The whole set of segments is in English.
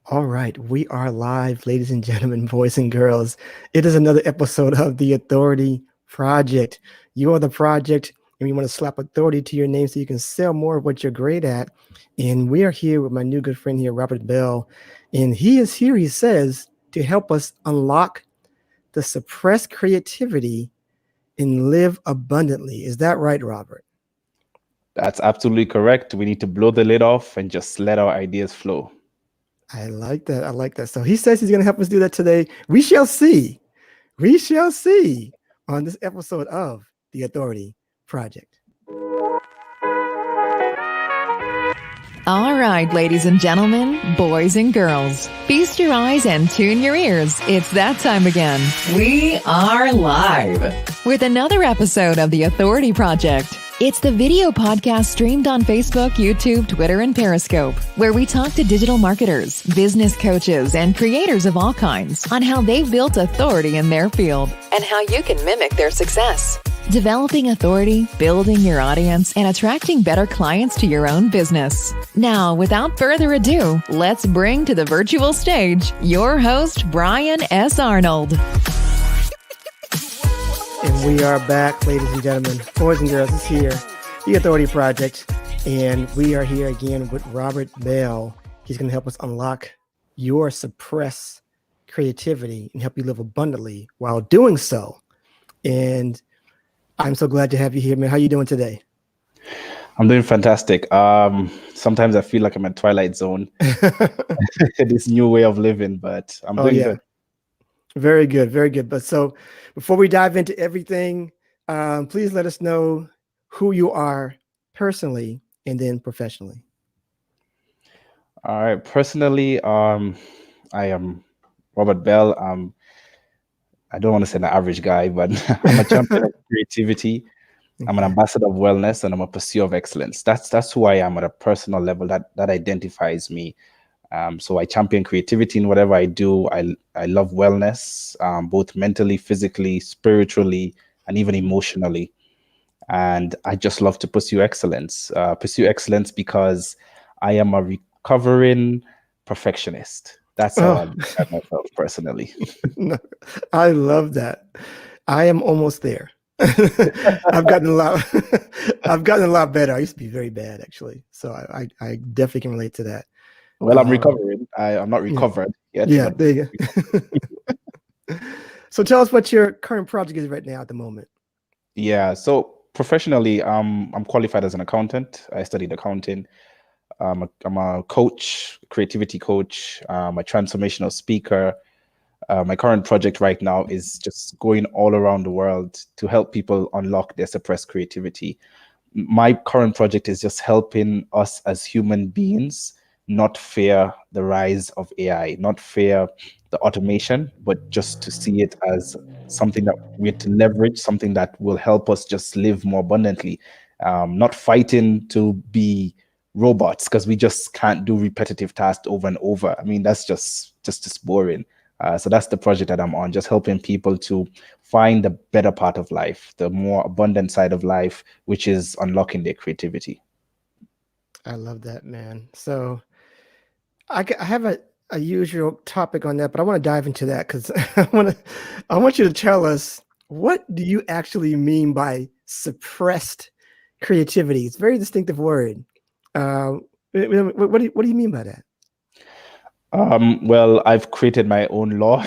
All right, we are live, ladies and gentlemen, boys and girls. It is another episode of the Authority Project. You are the project, and we want to slap authority to your name so you can sell more of what you're great at. And we are here with my new good friend here, Robert Bell. And he is here, he says, to help us unlock the suppressed creativity and live abundantly. Is that right, Robert? That's absolutely correct. We need to blow the lid off and just let our ideas flow. I like that. I like that. So he says he's going to help us do that today. We shall see. We shall see on this episode of The Authority Project. All right, ladies and gentlemen, boys and girls, feast your eyes and tune your ears. It's that time again. We are live with another episode of The Authority Project. It's the video podcast streamed on Facebook, YouTube, Twitter, and Periscope, where we talk to digital marketers, business coaches, and creators of all kinds on how they've built authority in their field and how you can mimic their success. Developing authority, building your audience, and attracting better clients to your own business. Now, without further ado, let's bring to the virtual stage your host, Brian S. Arnold. And we are back, ladies and gentlemen, boys and girls. It's here, The Authority Project. And we are here again with Robert Bell. He's going to help us unlock your suppressed creativity and help you live abundantly while doing so. And I'm so glad to have you here, man. How you doing today? I'm doing fantastic. Sometimes I feel like I'm in Twilight Zone, this new way of living, but I'm doing good. Very good, very good. But so before we dive into everything, please let us know who you are personally and then professionally. All right. Personally, I am Robert Bell. I don't want to say an average guy, but I'm a champion of creativity. I'm an ambassador of wellness, and I'm a pursuer of excellence. That's who I am at a personal level. That identifies me. So I champion creativity in whatever I do. I love wellness, both mentally, physically, spiritually, and even emotionally. And I just love to pursue excellence. Pursue excellence because I am a recovering perfectionist. That's how I describe myself personally. No, I love that. I am almost there. I've gotten a lot. I've gotten a lot better. I used to be very bad, actually. So I definitely can relate to that. Well, I'm recovering. I'm not recovered yet. Yeah, there you go. So tell us what your current project is right now at the moment. Yeah. So professionally, I'm qualified as an accountant. I studied accounting. I'm a coach, creativity coach, a transformational speaker. My current project right now is just going all around the world to help people unlock their suppressed creativity. My current project is just helping us as human beings not fear the rise of AI, not fear the automation, but just to see it as something that we have to leverage, something that will help us just live more abundantly, not fighting to be robots because we just can't do repetitive tasks over and over. I mean, that's just boring. So that's the project that I'm on, just helping people to find the better part of life, the more abundant side of life, which is unlocking their creativity. I love that, man. So I have a usual topic on that, but I want to dive into that because I want you to tell us, what do you actually mean by suppressed creativity? It's a very distinctive word. What do you mean by that? Well, I've created my own law.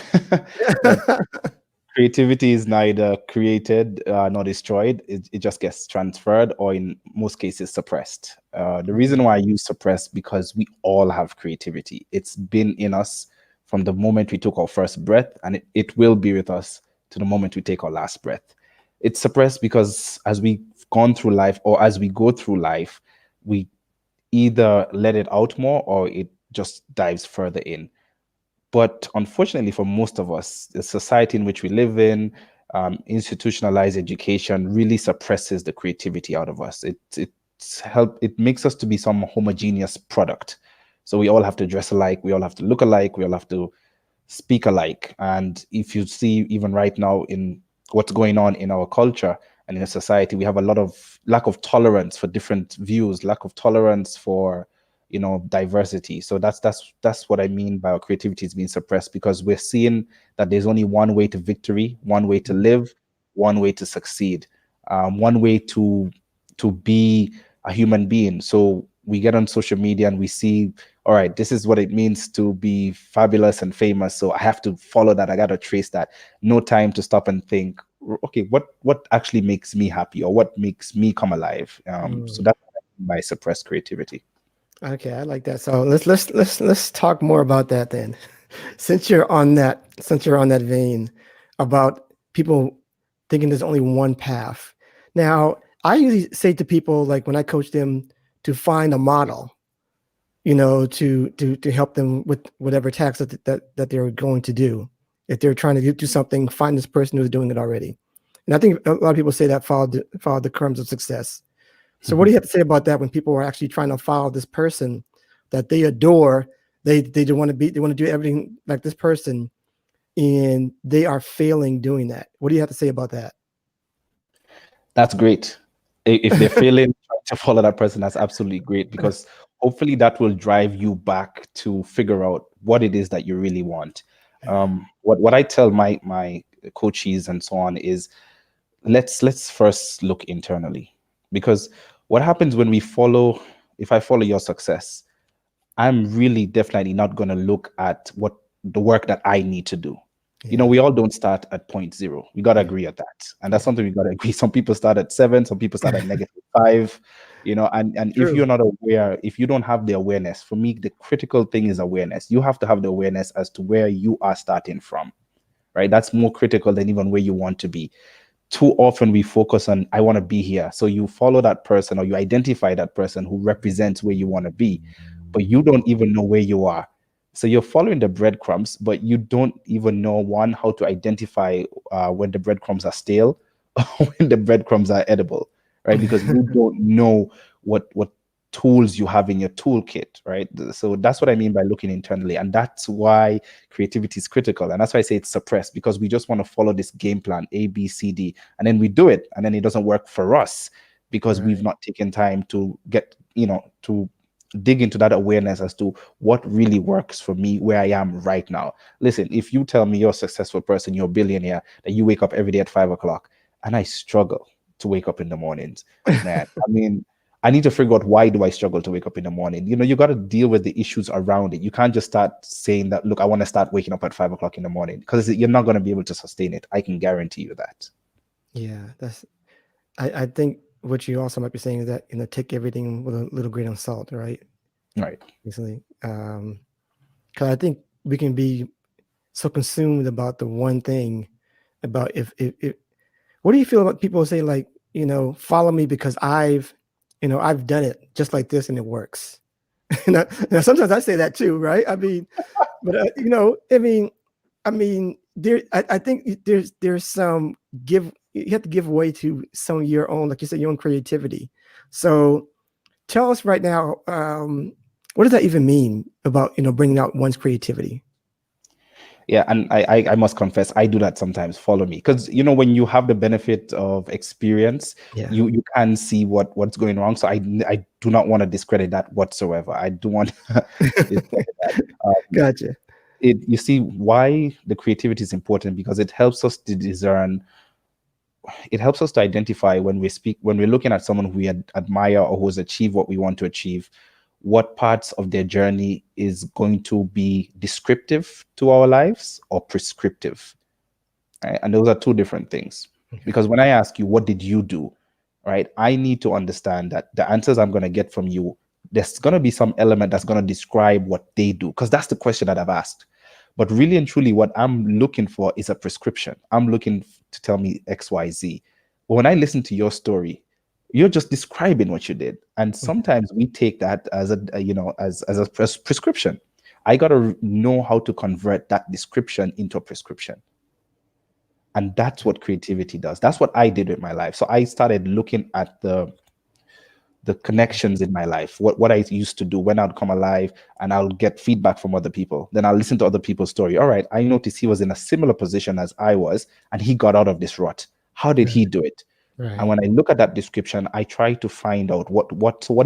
Creativity is neither created nor destroyed. It just gets transferred, or in most cases, suppressed. The reason why I use suppressed because we all have creativity. It's been in us from the moment we took our first breath, and it will be with us to the moment we take our last breath. It's suppressed because as we've gone through life, or as we go through life, we either let it out more or it just dives further in. But unfortunately, for most of us, the society in which we live in, institutionalized education really suppresses the creativity out of us. It makes us to be some homogeneous product. So we all have to dress alike, we all have to look alike, we all have to speak alike. And if you see even right now in what's going on in our culture and in a society, we have a lot of lack of tolerance for different views, lack of tolerance for diversity. So that's what I mean by our creativity is being suppressed, because we're seeing that there's only one way to victory, one way to live, one way to succeed, one way to be a human being. So we get on social media and we see, all right, this is what it means to be fabulous and famous. So I have to follow that. I got to trace that. No time to stop and think, okay, what actually makes me happy, or what makes me come alive? So that's what I mean by suppressed creativity. Okay, I like that. So let's talk more about that then. Since you're on that vein about people thinking there's only one path. Now, I usually say to people, like when I coach them, to find a model, to help them with whatever task that they're going to do. If they're trying to do something, find this person who's doing it already. And I think a lot of people say that follow the crumbs of success. So what do you have to say about that when people are actually trying to follow this person that they adore? They want to do everything like this person, and they are failing doing that. What do you have to say about that? That's great. If they're failing to follow that person, that's absolutely great, because hopefully that will drive you back to figure out what it is that you really want. What I tell my coaches and so on is, let's first look internally, because what happens when if I follow your success, I'm really definitely not going to look at what the work that I need to do. We all don't start at point zero. We got to agree at that. And that's something we got to agree. Some people start at 7, some people start at -5, and if you're not aware, if you don't have the awareness, for me, the critical thing is awareness. You have to have the awareness as to where you are starting from, right? That's more critical than even where you want to be. Too often we focus on, I want to be here. So you follow that person, or you identify that person who represents where you want to be, but you don't even know where you are. So you're following the breadcrumbs, but you don't even know, one, how to identify when the breadcrumbs are stale or when the breadcrumbs are edible, right? Because you don't know what tools you have in your toolkit, right? So that's what I mean by looking internally. And that's why creativity is critical. And that's why I say it's suppressed, because we just want to follow this game plan, A, B, C, D, and then we do it. And then it doesn't work for us because we've not taken time to get, to dig into that awareness as to what really works for me where I am right now. Listen, if you tell me you're a successful person, you're a billionaire, that you wake up every day at 5 o'clock, and I struggle to wake up in the mornings, man, I mean, I need to figure out, why do I struggle to wake up in the morning? You got to deal with the issues around it. You can't just start saying that, look, I want to start waking up at 5 o'clock in the morning, because you're not going to be able to sustain it. I can guarantee you that. Yeah, I think what you also might be saying is that, take everything with a little grain of salt, right? Right. Basically, because I think we can be so consumed about the one thing, about if what do you feel about people who say, like, follow me because I've done it just like this and it works. Now, sometimes I say that too, right? I mean, but I mean, I think there's some you have to give way to some of your own, like you said, your own creativity. So tell us right now, what does that even mean about, bringing out one's creativity? Yeah, and I must confess, I do that sometimes. Follow me, because when you have the benefit of experience, you can see what's going wrong. So I do not want to discredit that whatsoever. I do want to discredit that. Gotcha. You see why the creativity is important, because it helps us to discern. It helps us to identify when we're looking at someone who we admire or who's achieved what we want to achieve, what parts of their journey is going to be descriptive to our lives or prescriptive, right? And those are two different things. Because when I ask you, what did you do, right, I need to understand that the answers I'm going to get from you, there's going to be some element that's going to describe what they do, because that's the question that I've asked. But really and truly, what I'm looking for is a prescription. I'm looking to tell me X, Y, Z. But when I listen to your story, you're just describing what you did, and sometimes we take that as a prescription. I got to know how to convert that description into a prescription, and that's what creativity does. That's what I did with my life. So I started looking at the connections in my life, what I used to do when I'd come alive, and I'll get feedback from other people. Then I'll listen to other people's story. All right, I noticed he was in a similar position as I was, and he got out of this rut. How did he do it? Right. And when I look at that description, I try to find out what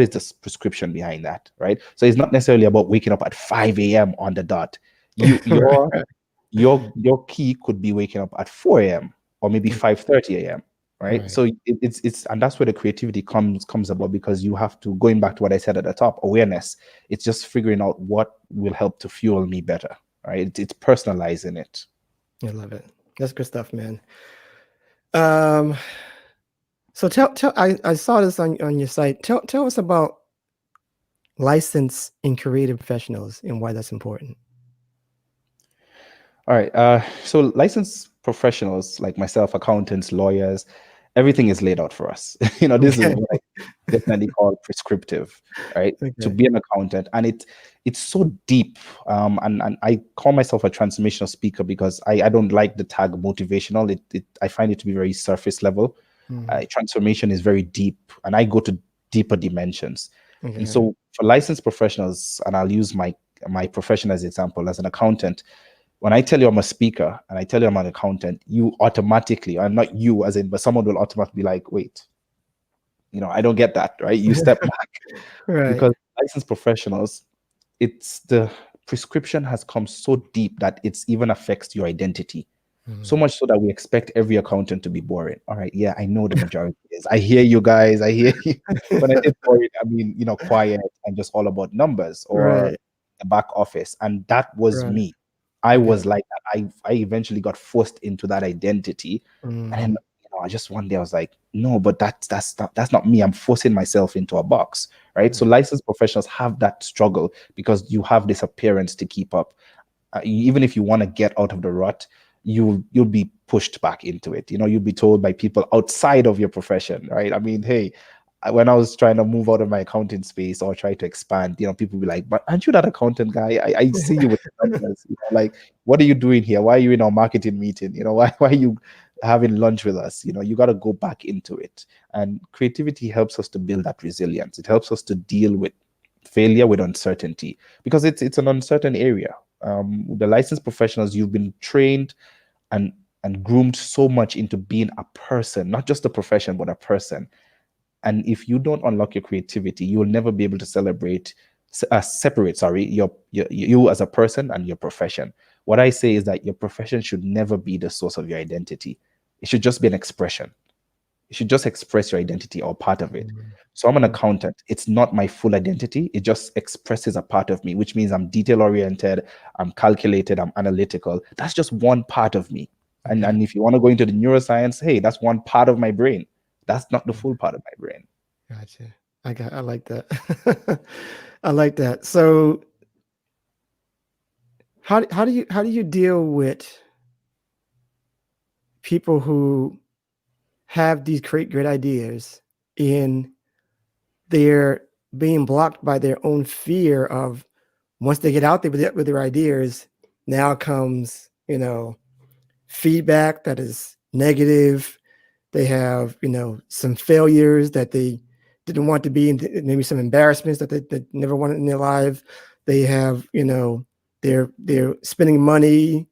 is the prescription behind that, right? So it's not necessarily about waking up at 5 a.m. on the dot. You your Right. your key could be waking up at 4 a.m. or maybe 5:30 a.m. Right. Right. So it's and that's where the creativity comes about, because you have to, going back to what I said at the top, awareness. It's just figuring out what will help to fuel me better. Right. It's personalizing it. I love it. That's good stuff, man. Um, so tell I saw this on your site. Tell us about license in creative professionals and why that's important. All right. So licensed professionals like myself, accountants, lawyers, everything is laid out for us. This is Okay. what I definitely call prescriptive, right? To Okay. be an accountant, and it's so deep. And I call myself a transformational speaker because I don't like the tag motivational. I find it to be very surface level. Mhm. Transformation is very deep, and I go to deeper dimensions. And Okay. so for licensed professionals, and I'll use my profession as an example, as an accountant. When I tell you I'm a speaker and I tell you I'm an accountant, you automatically, I'm not you as in, but someone will automatically be like, wait, I don't get that, right? You step back, Right. because licensed professionals, it's the prescription has come so deep that it's even affects your identity. So Mhm. much so that we expect every accountant to be boring. All right, yeah, I know the majority is. I hear you guys. I hear you. When I say boring, I mean, quiet and just all about numbers or Right. the back office. And that was Right. me. I Okay. was like that. I eventually got forced into that identity. And then, Mhm. I just one day I was like, no, but that's not me. I'm forcing myself into a box. Right. So Right. licensed professionals have that struggle because you have this appearance to keep up. Even if you want to get out of the rut, you'll be pushed back into it. You'll be told by people outside of your profession, right? I mean, hey, when I was trying to move out of my accounting space or try to expand, people be like, but aren't you that accountant guy? I see you with the numbers. Like, what are you doing here? Why are you in our marketing meeting? Why are you having lunch with us? You got to go back into it. And creativity helps us to build that resilience. It helps us to deal with failure, with uncertainty, because it's an uncertain area. The licensed professionals, you've been trained and groomed so much into being a person, not just a profession, but a person. And if you don't unlock your creativity, you will never be able to separate, sorry, you as a person and your profession. What I say is that your profession should never be the source of your identity. It should just be an expression. You should just express your identity or part of it. Mhm. So I'm an Mhm. accountant. It's not my full identity. It just expresses a part of me, which means I'm detail oriented, I'm calculated, I'm analytical. That's just one part of me. And, Okay. and if you want to go into the neuroscience, hey, that's one part of my brain. That's not the Mhm. full part of my brain. Gotcha. I like that. I like that. So how do you deal with people who have these great ideas and they're being blocked by their own fear of once they get out there with their ideas, now comes, feedback that is negative. They have, some failures that they didn't want to be, and maybe some embarrassments that they never wanted in their life. They have, they're spending money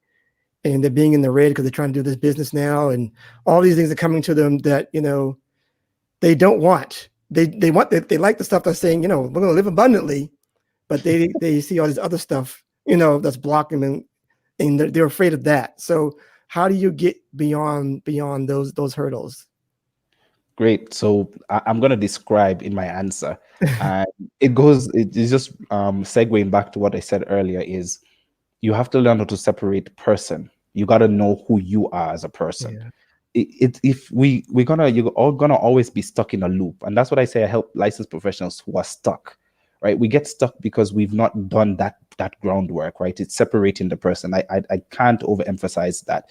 and they're being in the red because they're trying to do this business now, and all these things are coming to them that they don't want. They like the stuff that's saying, we're going to live abundantly, but they see all this other stuff, that's blocking them, and they're afraid of that. So how do you get beyond those hurdles? Great. So I'm going to describe in my answer. And it is just segueing back to what I said earlier is you have to learn how to separate person. You got to know who you are as a person. Yeah. If you're all gonna always be stuck in a loop, and that's what I say. I help licensed professionals who are stuck, right? We get stuck because we've not done that groundwork, right? It's separating the person. I can't overemphasize that,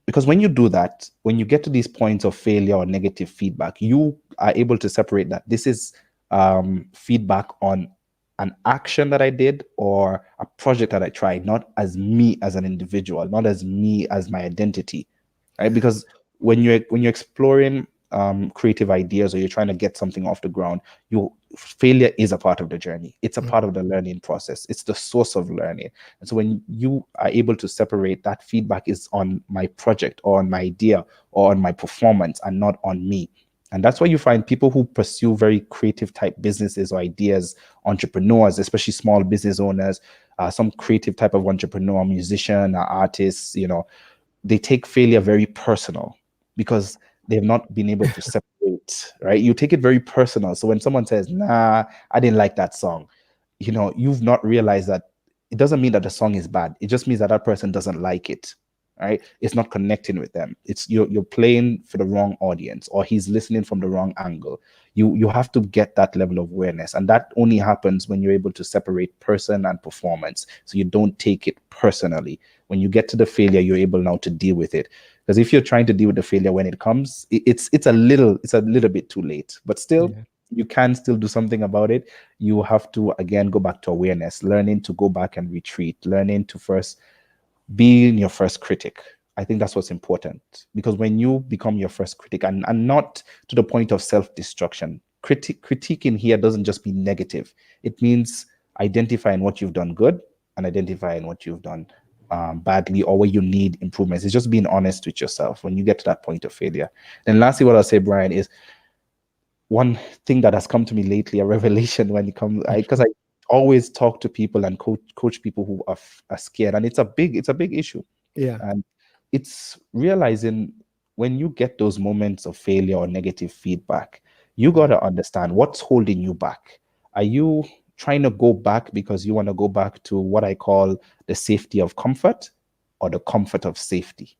because when you do that, when you get to these points of failure or negative feedback, you are able to separate that this is feedback on an action that I did or a project that I tried, not as me as an individual, not as me as my identity, right? Because when you're exploring creative ideas or you're trying to get something off the ground, failure is a part of the journey. It's a part of the learning process. It's the source of learning. And so when you are able to separate that feedback is on my project or on my idea or on my performance and not on me. And that's why you find people who pursue very creative type businesses or ideas, entrepreneurs, especially small business owners, some creative type of entrepreneur, musician, artists, they take failure very personal because they've not been able to separate, right? You take it very personal. So when someone says, nah, I didn't like that song, you've not realized that it doesn't mean that the song is bad. It just means that that person doesn't like it, right? It's not connecting with them. It's you're playing for the wrong audience, or he's listening from the wrong angle. You have to get that level of awareness, and that only happens when you're able to separate person and performance, so you don't take it personally. When you get to the failure, you're able now to deal with it. Because if you're trying to deal with the failure when it comes, it's a little bit too late. But still, you can still do something about it. You have to again go back to awareness, learning to go back and retreat, learning to first being your first critic. I think that's what's important, because when you become your first critic, and not to the point of self-destruction, critiquing here doesn't just mean negative. It means identifying what you've done good and identifying what you've done badly or where you need improvements. It's just being honest with yourself when you get to that point of failure. Then lastly, what I'll say, Brian, is one thing that has come to me lately, a revelation when it comes, because I always talk to people and coach people who are scared, and it's a big issue. Yeah. And it's realizing when you get those moments of failure or negative feedback, you got to understand what's holding you back. Are you trying to go back because you want to go back to what I call the safety of comfort, or the comfort of safety?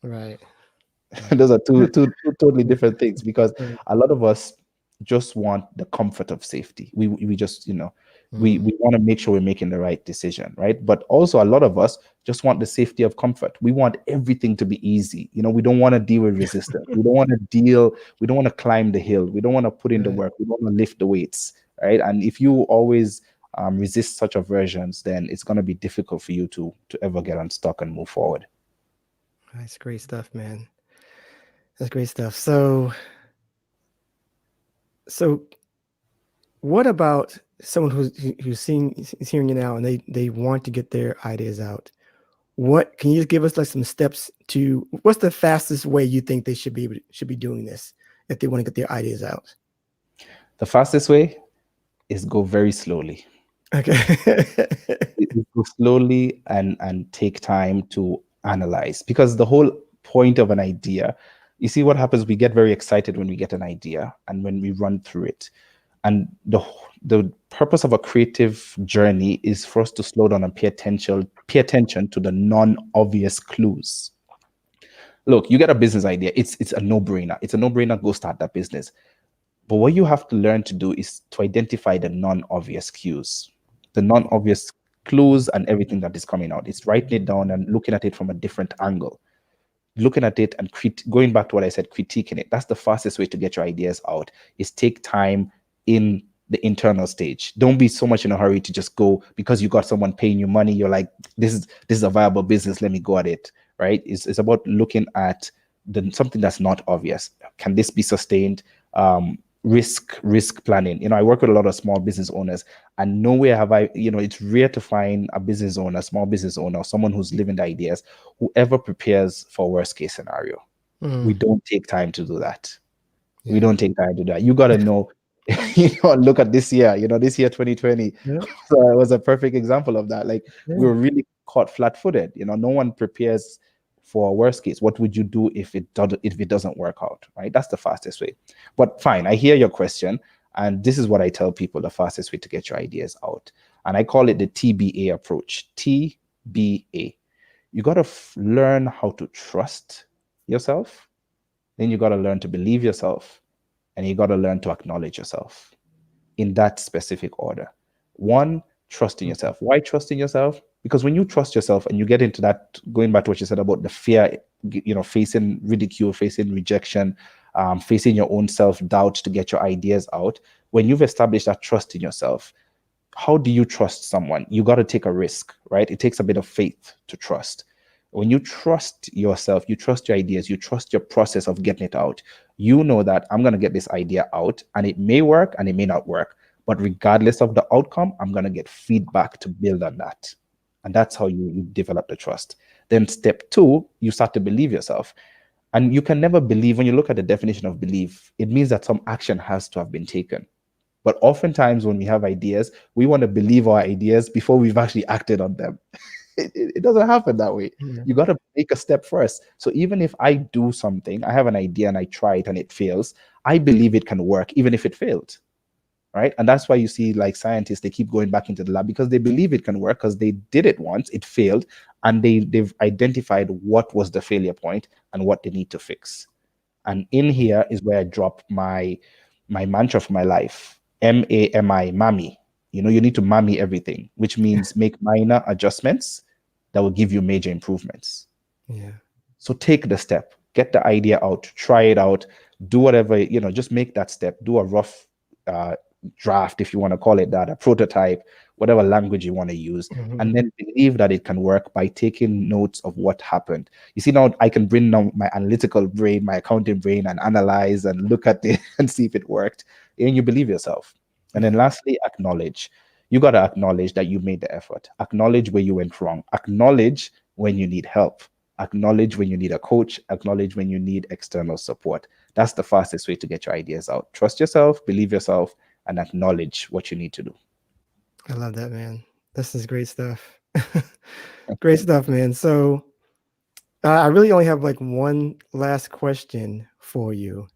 Right. Those are two totally different things, because a lot of us just want the comfort of safety. We just, we want to make sure we're making the right decision, right? But also a lot of us just want the safety of comfort. We want everything to be easy. We don't want to deal with resistance. We don't want to climb the hill. We don't want to put in the work. We don't want to lift the weights, right? And if you always resist such aversions, then it's going to be difficult for you to ever get unstuck and move forward. That's great stuff, man. That's great stuff. So what about someone who's hearing you now and they want to get their ideas out? What can you just give us like some steps to what's the fastest way you think they should be doing this if they want to get their ideas out? The fastest way is go very slowly. Okay. Go slowly and take time to analyze, because the whole point of an idea, you see what happens, we get very excited when we get an idea and when we run through it. And the purpose of a creative journey is for us to slow down and pay attention to the non-obvious clues. Look, you get a business idea, it's a no-brainer. It's a no-brainer, go start that business. But what you have to learn to do is to identify the non-obvious cues, the non-obvious clues and everything that is coming out. It's writing it down and looking at it from a different angle. Looking at it and going back to what I said, critiquing it. That's the fastest way to get your ideas out, is take time in the internal stage. Don't be so much in a hurry to just go because you got someone paying you money. You're like, this is a viable business. Let me go at it, right? It's about looking at something that's not obvious. Can this be sustained? Risk planning. I work with a lot of small business owners, and nowhere have I, it's rare to find a business owner, small business owner, someone who's living the ideas, whoever prepares for worst case scenario. We don't take time to do that. Yeah. We don't take time to do that. You got to know, look at this year, this year, 2020, so it was a perfect example of that. Like, we were really caught flat-footed. No one prepares for a worst case. What would you do if it doesn't work out, right? That's the fastest way. But fine, I hear your question, and this is what I tell people the fastest way to get your ideas out. And I call it the TBA approach. TBA. You got to learn how to trust yourself. Then you got to learn to believe yourself. And you got to learn to acknowledge yourself, in that specific order. 1, trust in yourself. Why trust in yourself? Because when you trust yourself and you get into that, going back to what you said about the fear, facing ridicule, facing rejection, facing your own self-doubt to get your ideas out. When you've established that trust in yourself, how do you trust someone? You got to take a risk, right? It takes a bit of faith to trust. When you trust yourself, you trust your ideas, you trust your process of getting it out, you know that I'm going to get this idea out and it may work and it may not work. But regardless of the outcome, I'm going to get feedback to build on that. And that's how you develop the trust. Then step two, you start to believe yourself. And you can never believe, when you look at the definition of belief, it means that some action has to have been taken. But oftentimes when we have ideas, we want to believe our ideas before we've actually acted on them. It doesn't happen that way. Yeah. You got to take a step first. So even if I do something, I have an idea and I try it and it fails, I believe it can work even if it failed. Right. And that's why you see like scientists, they keep going back into the lab because they believe it can work, because they did it once, it failed, and they've identified what was the failure point and what they need to fix. And in here is where I drop my mantra for my life. MAMI, MAMI. You know, you need to MAMI everything, which means make minor adjustments that will give you major improvements. Yeah. So take the step, get the idea out, try it out, do whatever, you know, just make that step, do a rough draft, if you want to call it that, a prototype, whatever language you want to use, and then believe that it can work by taking notes of what happened. You see, now I can bring down my analytical brain, my accounting brain, and analyze and look at it and see if it worked, and you believe yourself. And then lastly, acknowledge. You got to acknowledge that you made the effort. Acknowledge where you went wrong. Acknowledge when you need help. Acknowledge when you need a coach. Acknowledge when you need external support. That's the fastest way to get your ideas out. Trust yourself, believe yourself, and acknowledge what you need to do. I love that, man. This is great stuff. Great stuff, man. So I really only have like one last question for you.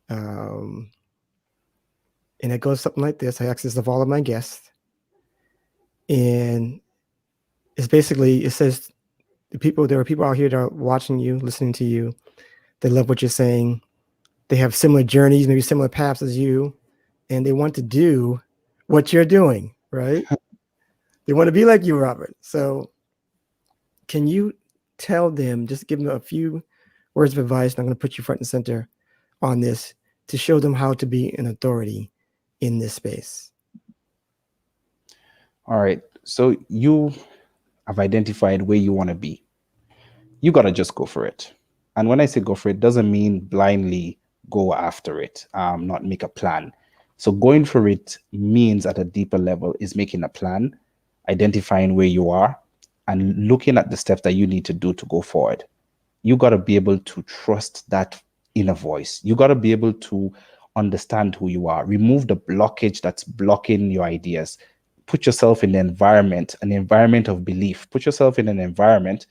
And it goes something like this. I ask this of all of my guests. And it's basically, it says, there are people out here that are watching you, listening to you. They love what you're saying. They have similar journeys, maybe similar paths as you, and they want to do what you're doing, right? They want to be like you, Robert. So can you tell them, just give them a few words of advice, and I'm going to put you front and center on this, to show them how to be an authority in this space? All right. So you have identified where you want to be. You got to just go for it. And when I say go for it, doesn't mean blindly go after it, not make a plan. So going for it means, at a deeper level, is making a plan, identifying where you are, and looking at the steps that you need to do to go forward. You got to be able to trust that inner voice. You got to be able to understand who you are. Remove the blockage that's blocking your ideas. Put yourself in an environment of belief. Put yourself in an environment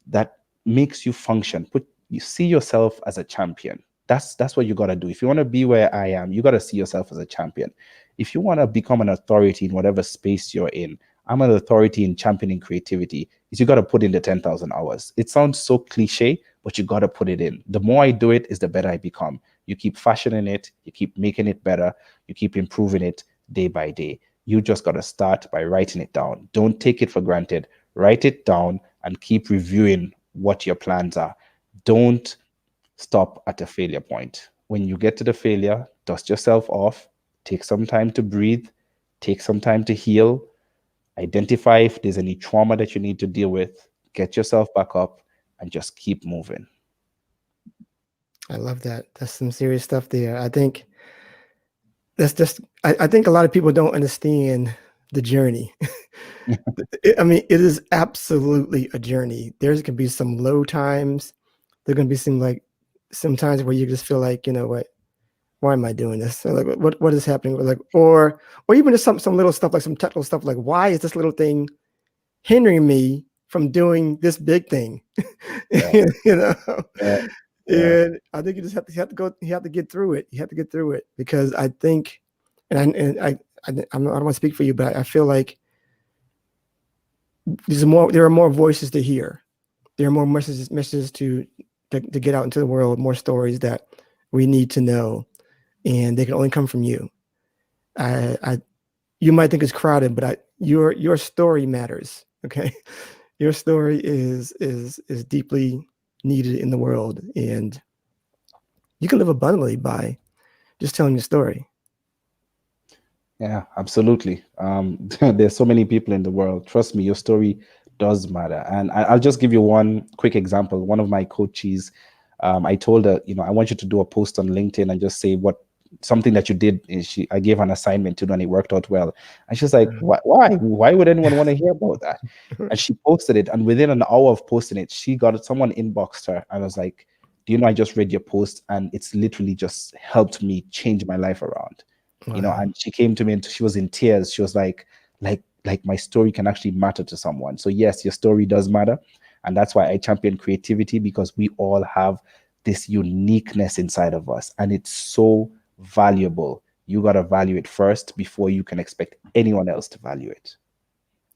that makes you function. You see yourself as a champion. That's what you got to do. If you want to be where I am, you got to see yourself as a champion. If you want to become an authority in whatever space you're in, I'm an authority in championing creativity, is you got to put in the 10,000 hours. It sounds so cliche, but you got to put it in. The more I do it, is the better I become. You keep fashioning it, you keep making it better, you keep improving it day by day. You just got to start by writing it down. Don't take it for granted. Write it down and keep reviewing what your plans are. Don't stop at a failure point. When you get to the failure, dust yourself off, take some time to breathe, take some time to heal, identify if there's any trauma that you need to deal with, get yourself back up, and just keep moving. I love that. That's some serious stuff there. I think that's just, I think a lot of people don't understand the journey. I mean, it is absolutely a journey. There's going to be some low times. There's going to be some times where you just feel like, you know what, why am I doing this? So like, what is happening? Like, or even just some little stuff, like some technical stuff, like, why is this little thing hindering me from doing this big thing? Yeah. You know? Yeah. And I think you just have to get through it. You have to get through it, because I think, and I don't want to speak for you, but I feel like there are more voices to hear. There are more messages to get out into the world, more stories that we need to know, and they can only come from you. You might think it's crowded, but your story matters. Okay, your story is deeply needed in the world, and you can live abundantly by just telling your story. Yeah, absolutely. There's so many people in the world. Trust me, your story does matter. And I'll just give you one quick example. One of my coaches, I told her, I want you to do a post on LinkedIn and just say something that you did. I gave her an assignment to do and it worked out well. And she's like, why? Why would anyone want to hear about that? And she posted it. And within an hour of posting it, someone inboxed her and was like, do you know, I just read your post and it's literally just helped me change my life around. Wow. And she came to me and she was in tears. She was like my story can actually matter to someone. So yes, your story does matter. And that's why I champion creativity, because we all have this uniqueness inside of us and it's so valuable. You got to value it first before you can expect anyone else to value it.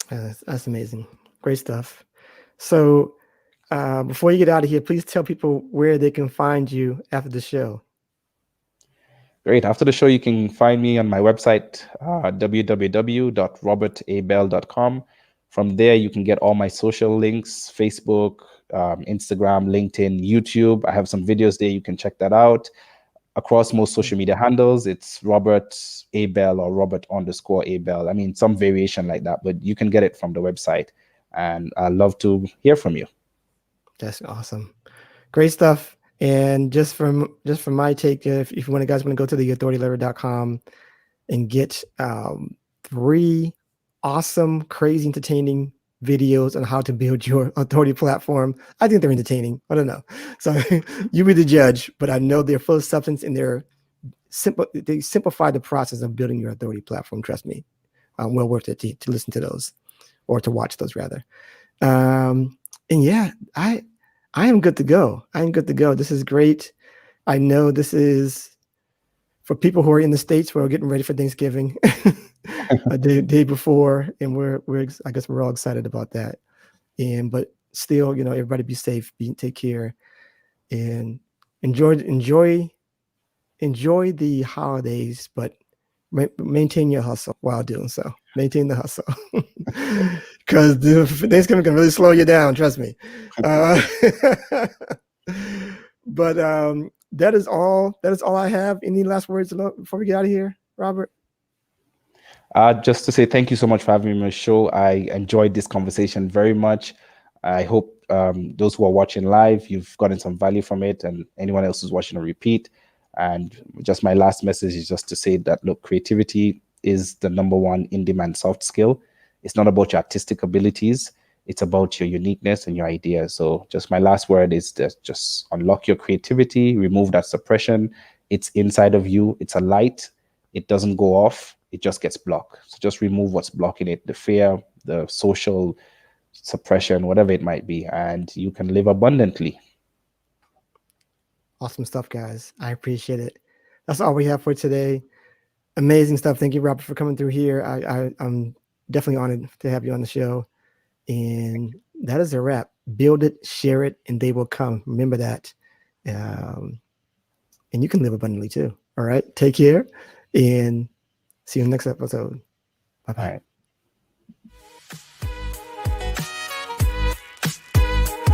That's amazing. Great stuff. So before you get out of here, please tell people where they can find you after the show. Great. After the show, you can find me on my website, www.robertabelle.com. From there, you can get all my social links, Facebook, Instagram, LinkedIn, YouTube. I have some videos there. You can check that out. Across most social media handles, it's Robert A Belle or Robert_A Belle. I mean, some variation like that, but you can get it from the website. And I'd love to hear from you. That's awesome. Great stuff. And just from my take, if you guys want to go to theauthorityletter.com and get 3 awesome, crazy, entertaining videos on how to build your authority platform. I think they're entertaining. I don't know. So you be the judge, but I know they're full of substance and they simplify the process of building your authority platform. Trust me. Well worth it to listen to those or to watch those rather. And yeah, I am good to go. This is great. I know this is for people who are in the States who are getting ready for Thanksgiving a day before, and I guess we're all excited about that. But still, everybody be safe, take care, and enjoy the holidays, but maintain your hustle while doing so. Maintain the hustle, because Thanksgiving can really slow you down. Trust me. But that is all I have. Any last words before we get out of here, Robert? Just to say thank you so much for having me on the show. I enjoyed this conversation very much. I hope those who are watching live, you've gotten some value from it, and anyone else who's watching a repeat. And just my last message is just to say that, look, creativity is the number one in-demand soft skill. It's not about your artistic abilities. It's about your uniqueness and your ideas. So just my last word is that just unlock your creativity, remove that suppression. It's inside of you. It's a light. It doesn't go off. It just gets blocked. So just remove what's blocking it, the fear, the social suppression, whatever it might be, and you can live abundantly. Awesome stuff, guys. I appreciate it. That's all we have for today. Amazing stuff. Thank you, Robert, for coming through here. I'm definitely honored to have you on the show. And that is a wrap. Build it, share it, and they will come. Remember that. And you can live abundantly too. All right. Take care and see you in the next episode. Bye-bye. All right.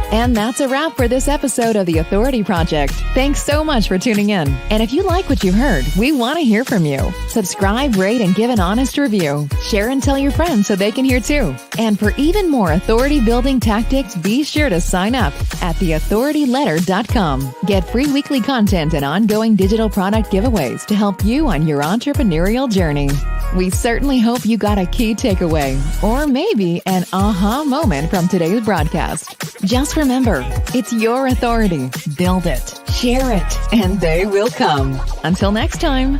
And that's a wrap for this episode of The Authority Project. Thanks so much for tuning in. And if you like what you heard, we want to hear from you. Subscribe, rate, and give an honest review. Share and tell your friends so they can hear too. And for even more authority building tactics, be sure to sign up at theauthorityletter.com. Get free weekly content and ongoing digital product giveaways to help you on your entrepreneurial journey. We certainly hope you got a key takeaway or maybe an aha moment from today's broadcast. Just remember, it's your authority. Build it, share it, and they will come. Until next time.